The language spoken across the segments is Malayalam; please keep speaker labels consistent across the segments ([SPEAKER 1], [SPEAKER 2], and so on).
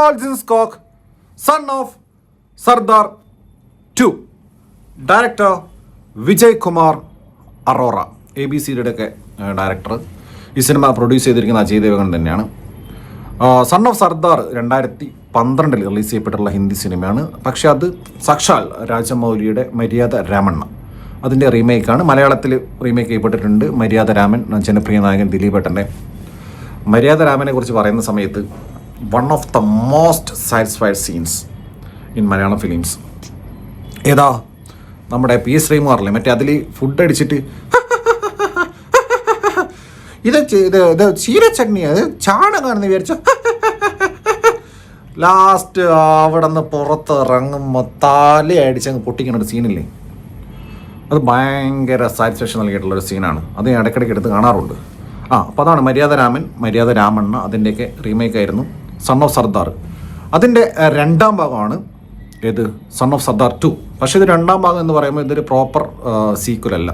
[SPEAKER 1] Charles Hinchcock, son of Sardar II, director Vijay Kumar Arora, ABCയുടെ ഒക്കെ ഡയറക്ടർ. ഈ സിനിമ പ്രൊഡ്യൂസ് ചെയ്തിരിക്കുന്ന അജയ് ദേവഗൺ തന്നെയാണ്. സൺ ഓഫ് സർദാർ 2012 റിലീസ് ചെയ്യപ്പെട്ടുള്ള ഹിന്ദി സിനിമയാണ്. പക്ഷേ അത് സാക്ഷാൽ രാജമൗലിയുടെ മര്യാദ രാമണ്ണ അതിൻ്റെ റീമേക്കാണ്. മലയാളത്തിൽ റീമേക്ക് ചെയ്യപ്പെട്ടിട്ടുണ്ട്. മര്യാദ രാമൻ, ജനപ്രിയ നായകൻ ദിലീപേട്ടൻ്റെ. മര്യാദ രാമനെ കുറിച്ച് പറയുന്ന സമയത്ത് one of the most satisfied scenes in Malayalam films ഏതാ? നമ്മുടെ PS ശ്രീകുമാറില്ലേ, മറ്റേ അതിൽ ഫുഡ് അടിച്ചിട്ട് ഇത് ചീരച്ചട്നി, അത് ചാണകമാണെന്ന് വിചാരിച്ച ലാസ്റ്റ് അവിടെ നിന്ന് പുറത്തിറങ്ങുമ്പോൾ തലയടിച്ചങ്ങ് പൊട്ടിക്കുന്ന ഒരു സീനില്ലേ, അത് ഭയങ്കര സാറ്റിസ്ഫാക്ഷൻ നൽകിയിട്ടുള്ളൊരു സീനാണ്. അത് ഞാൻ ഇടയ്ക്കിടയ്ക്ക് എടുത്ത് കാണാറുണ്ട്. അപ്പോൾ അതാണ് മര്യാദ രാമൻ, മര്യാദ രാമണ്ണ, അതിൻ്റെയൊക്കെ റീമേക്കായിരുന്നു സൺ ഓഫ് സർദാർ. അതിൻ്റെ രണ്ടാം ഭാഗമാണ് ഏത്, സൺ ഓഫ് സർദാർ 2. പക്ഷേ ഇത് രണ്ടാം ഭാഗം എന്ന് പറയുമ്പോൾ ഇതൊരു പ്രോപ്പർ സീക്വലല്ല,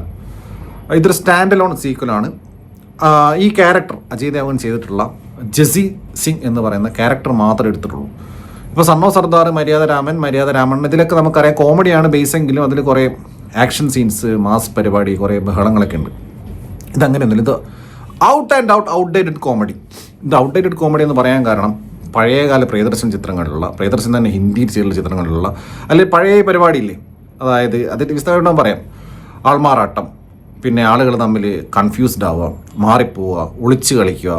[SPEAKER 1] ഇതൊരു സ്റ്റാൻഡ് അലോൺ സീക്വലാണ്. ഈ ക്യാരക്ടർ അജയ് ദേവഗൺ ചെയ്തിട്ടുള്ള ജസി സിംഗ് എന്ന് പറയുന്ന ക്യാരക്ടർ മാത്രമേ എടുത്തിട്ടുള്ളൂ. ഇപ്പോൾ സൺ ഓഫ് സർദാർ, മര്യാദ രാമൻ, മര്യാദ രാമണ്ണ, ഇതിലൊക്കെ നമുക്കറിയാം കോമഡിയാണ് ബേസെങ്കിലും അതിൽ കുറേ ആക്ഷൻ സീൻസ്, മാസ് പരിപാടി, കുറേ ബഹളങ്ങളൊക്കെ ഉണ്ട്. ഇതങ്ങനെയൊന്നുമില്ല, ഇത് ഔട്ട്ഡേറ്റഡ് കോമഡി. ഇത് ഔട്ട്ഡേറ്റഡ് കോമഡി എന്ന് പറയാൻ കാരണം പഴയകാല പ്രിയദർശൻ ചിത്രങ്ങളിലുള്ള, പ്രിയദർശൻ തന്നെ ഹിന്ദിയിൽ ചെയ്തുള്ള ചിത്രങ്ങളിലുള്ള, അല്ലെങ്കിൽ പഴയ പരിപാടിയില്ലേ, അതായത് അതിൻ്റെ വിസ്താരം പറയാം, ആൾമാറാട്ടം, പിന്നെ ആളുകൾ തമ്മിൽ കൺഫ്യൂസ്ഡ് ആവുക, മാറിപ്പോവുക, ഒളിച്ച് കളിക്കുക,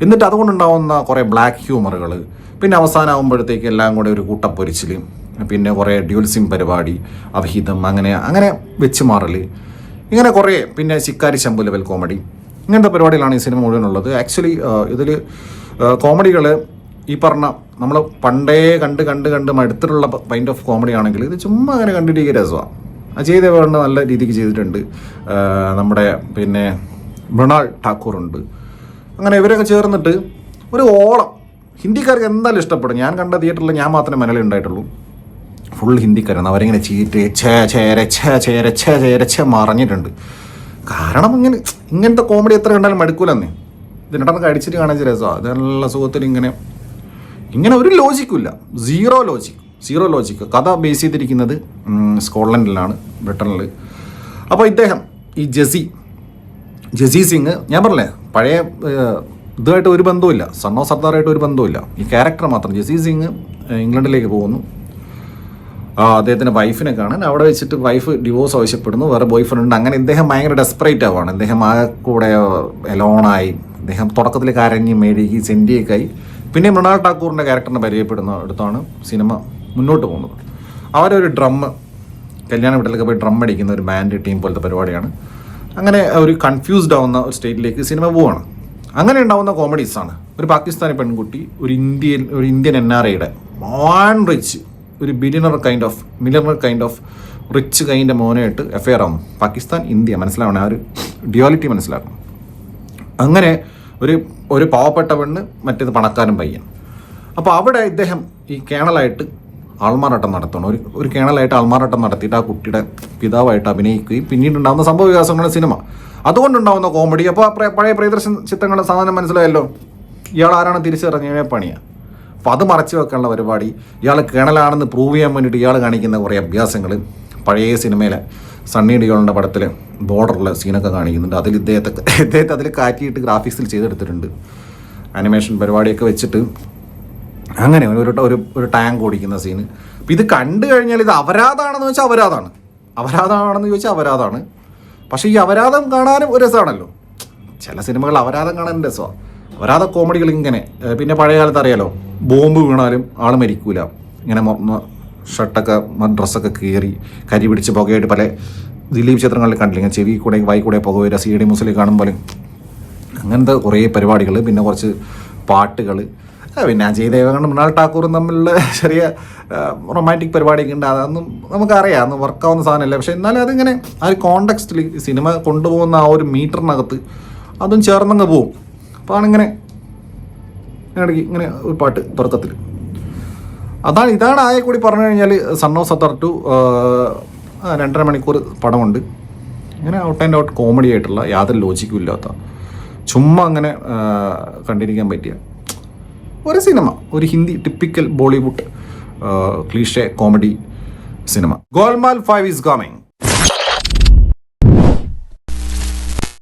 [SPEAKER 1] എന്നിട്ട് അതുകൊണ്ടുണ്ടാവുന്ന കുറേ ബ്ലാക്ക് ഹ്യൂമറുകൾ, പിന്നെ അവസാനമാകുമ്പോഴത്തേക്ക് എല്ലാം കൂടെ ഒരു കൂട്ടപ്പൊരിച്ചിൽ, പിന്നെ കുറേ ഡ്യൂൽസിം പരിപാടി, അവിഹിതം, അങ്ങനെ വെച്ച് മാറൽ, ഇങ്ങനെ കുറേ, പിന്നെ ശിക്കാരി ശംഭു ലെവൽ കോമഡി, ഇങ്ങനത്തെ പരിപാടികളാണ് ഈ സിനിമ മുഴുവനുള്ളത്. ആക്ച്വലി ഇതിൽ കോമഡികൾ ഈ പറഞ്ഞ നമ്മൾ പണ്ടേ കണ്ട് മടുത്തിട്ടുള്ള കൈൻഡ് ഓഫ് കോമഡി ആണെങ്കിൽ ഇത് ചുമ്മാ അങ്ങനെ കണ്ടിരിക്കുക രസമാണ്. അജയ് ദേവഗൺ നല്ല രീതിക്ക് ചെയ്തിട്ടുണ്ട്. നമ്മുടെ പിന്നെ മൃണാൾ ഠാക്കൂറുണ്ട്. അങ്ങനെ ഇവരൊക്കെ ചേർന്നിട്ട് ഒരു ഓളം ഹിന്ദിക്കാർക്ക് എന്തായാലും ഇഷ്ടപ്പെടും. ഞാൻ കണ്ട തിയേറ്ററിൽ ഞാൻ മാത്രമേ മലയാളം ഉണ്ടായിട്ടുള്ളൂ. ഫുൾ ഹിന്ദിക്കാരാണ്. അവരിങ്ങനെ ചീറ്റ് ചേര മറിഞ്ഞിട്ടുണ്ട്. കാരണം ഇങ്ങനത്തെ കോമഡി എത്ര കണ്ടാലും മടുക്കൂലെന്നേ. ഇതിനിടന്ന് കടിച്ചിട്ട് കാണാൻ രസമാണ്. അത് നല്ല സുഖത്തിൽ ഇങ്ങനെ ഒരു ലോജിക്കില്ല, സീറോ ലോജിക്ക്. കഥ ബേസ് ചെയ്തിരിക്കുന്നത് സ്കോട്ട്ലൻഡിലാണ്, ബ്രിട്ടനിൽ. അപ്പോൾ ഇദ്ദേഹം ഈ ജസി സിംഗ്, ഞാൻ പറഞ്ഞില്ലേ പഴയ ഇതുമായിട്ട് ഒരു ബന്ധവുമില്ല, സൺ ഓഫ് സർദാറായിട്ട് ഒരു ബന്ധവുമില്ല. ഈ ക്യാരക്ടർ മാത്രം. ജസി സിംഗ് ഇംഗ്ലണ്ടിലേക്ക് പോകുന്നു അദ്ദേഹത്തിൻ്റെ വൈഫിനെ കാണാൻ. അവിടെ വെച്ചിട്ട് വൈഫ് ഡിവോഴ്സ് ആവശ്യപ്പെടുന്നു, വേറെ ബോയ് ഫ്രണ്ട് ഉണ്ട്. അങ്ങനെ ഇദ്ദേഹം ഭയങ്കര ഡെസ്പറേറ്റ് ആവുകയാണ്. ഇദ്ദേഹം ആ കൂടെ എലോണായി, ഇദ്ദേഹം തുടക്കത്തിൽ കരഞ്ഞ് മെഴുകി സെൻറ്റിയൊക്കെ ആയി. പിന്നെ മൃണാൾ ഠാക്കൂറിൻ്റെ ക്യാരക്ടറിനെ പരിചയപ്പെടുന്ന അടുത്താണ് സിനിമ മുന്നോട്ട് പോകുന്നത്. അവരൊരു കല്യാണ വീട്ടിലൊക്കെ പോയി ഡ്രം അടിക്കുന്ന ഒരു ബാൻഡ് ടീം പോലത്തെ പരിപാടിയാണ്. അങ്ങനെ ഒരു കൺഫ്യൂസ്ഡ് ആവുന്ന ഒരു സ്റ്റേറ്റിലേക്ക് സിനിമ പോവുകയാണ്. അങ്ങനെ ഉണ്ടാവുന്ന കോമഡീസാണ്. ഒരു പാകിസ്ഥാനി പെൺകുട്ടി ഒരു ഇന്ത്യൻ NRIയുടെ റിച്ച്, ഒരു മില്യണർ കൈൻഡ് ഓഫ് റിച്ച് കൈൻ്റെ മോനായിട്ട് അഫെയർ ആവുന്നു. പാകിസ്ഥാൻ ഇന്ത്യ മനസ്സിലാവണം, ആ ഒരു ഡ്യുവാലിറ്റി മനസ്സിലാക്കണം. അങ്ങനെ ഒരു പാവപ്പെട്ട പെണ്ണ്, മറ്റേത് പണക്കാരൻ പയ്യൻ. അപ്പോൾ അവിടെ ഇദ്ദേഹം ഈ കേണലായിട്ട് ആൾമാറാട്ടം നടത്തണം. ഒരു കേണലായിട്ട് ആൾമാറാട്ടം നടത്തിയിട്ട് ആ കുട്ടിയുടെ പിതാവായിട്ട് അഭിനയിക്കുകയും പിന്നീടുണ്ടാകുന്ന സംഭവ വികാസങ്ങളുടെ സിനിമ, അതുകൊണ്ടുണ്ടാകുന്ന കോമഡി. അപ്പോൾ പഴയ പ്രിയദർശൻ ചിത്രങ്ങളുടെ സാധനം മനസ്സിലായല്ലോ. ഇയാൾ ആരാണ് തിരിച്ചറിഞ്ഞ പണിയാണ്. അപ്പോൾ അത് മറച്ചു വെക്കാനുള്ള പരിപാടി, ഇയാൾ കേണലാണെന്ന് പ്രൂവ് ചെയ്യാൻ വേണ്ടിയിട്ട് ഇയാൾ കാണിക്കുന്ന കുറേ അഭ്യാസങ്ങൾ. പഴയ സിനിമയിലെ സണ്ണി ഡിയോളിൻ്റെ പടത്തിൽ ബോർഡറിലെ സീനൊക്കെ കാണിക്കുന്നുണ്ട്. അതിൽ ഇദ്ദേഹത്തെ അതിൽ കാറ്റിയിട്ട് ഗ്രാഫിക്സിൽ ചെയ്തെടുത്തിട്ടുണ്ട്. ആനിമേഷൻ പരിപാടിയൊക്കെ വെച്ചിട്ട് അങ്ങനെ ഒരു ടാങ്ക് ഓടിക്കുന്ന സീന്. അപ്പം ഇത് കണ്ടു കഴിഞ്ഞാൽ ഇത് അപരാധമാണെന്ന് വെച്ചാൽ അപരാധമാണെന്ന് ചോദിച്ചാൽ അപരാധമാണ്. പക്ഷേ ഈ അപരാധം കാണാനും ഒരു രസമാണല്ലോ. ചില സിനിമകൾ അപരാധം കാണാനും രസമാണ്. അപരാധ കോമഡികൾ ഇങ്ങനെ. പിന്നെ പഴയ കാലത്ത് അറിയാലോ, ബോംബ് വീണാലും ആൾ മരിക്കൂല. ഇങ്ങനെ ഷർട്ടൊക്കെ ഡ്രസ്സൊക്കെ കീറി കരി പിടിച്ച് പുകയായിട്ട് പല ദിലീപ് ചിത്രങ്ങളിൽ കണ്ടില്ല. ഇങ്ങനെ ചെവി കൂടെ വായി കൂടെ പുക വരിക, CD മുസ്ലിം കാണുമ്പോൾ അങ്ങനത്തെ കുറേ പരിപാടികൾ. പിന്നെ കുറച്ച് പാട്ടുകൾ. പിന്നെ അജയ് ദേവഗൺ മൃണാൾ ഠാക്കൂറും തമ്മിലുള്ള ചെറിയ റൊമാൻറ്റിക് പരിപാടിയൊക്കെ ഉണ്ട്. അതൊന്നും നമുക്കറിയാം, അന്ന് വർക്കാവുന്ന സാധനമല്ല. പക്ഷേ എന്നാലും അതിങ്ങനെ ആ ഒരു കോണ്ടെക്സ്റ്റിൽ സിനിമ കൊണ്ടുപോകുന്ന ആ ഒരു മീറ്ററിനകത്ത് അതും ചേർന്നങ്ങ് പോവും. അപ്പോൾ ആണിങ്ങനെ ഇടയ്ക്ക് ഇങ്ങനെ ഒരു പാട്ട് തുടക്കത്തിൽ. ഇതാണ് ആകെ കൂടി പറഞ്ഞു കഴിഞ്ഞാൽ സൺ ഓഫ് സർദാർ 2 2.5 മണിക്കൂർ പടമുണ്ട്. ഇങ്ങനെ ഔട്ട് കോമഡി ആയിട്ടുള്ള, യാതൊരു ലോജിക്കും ഇല്ലാത്ത, ചുമ്മാ അങ്ങനെ കണ്ടിരിക്കാൻ പറ്റിയ ഒരു സിനിമ, ഒരു Hindi typical Bollywood cliché comedy cinema. Golmaal 5 is coming.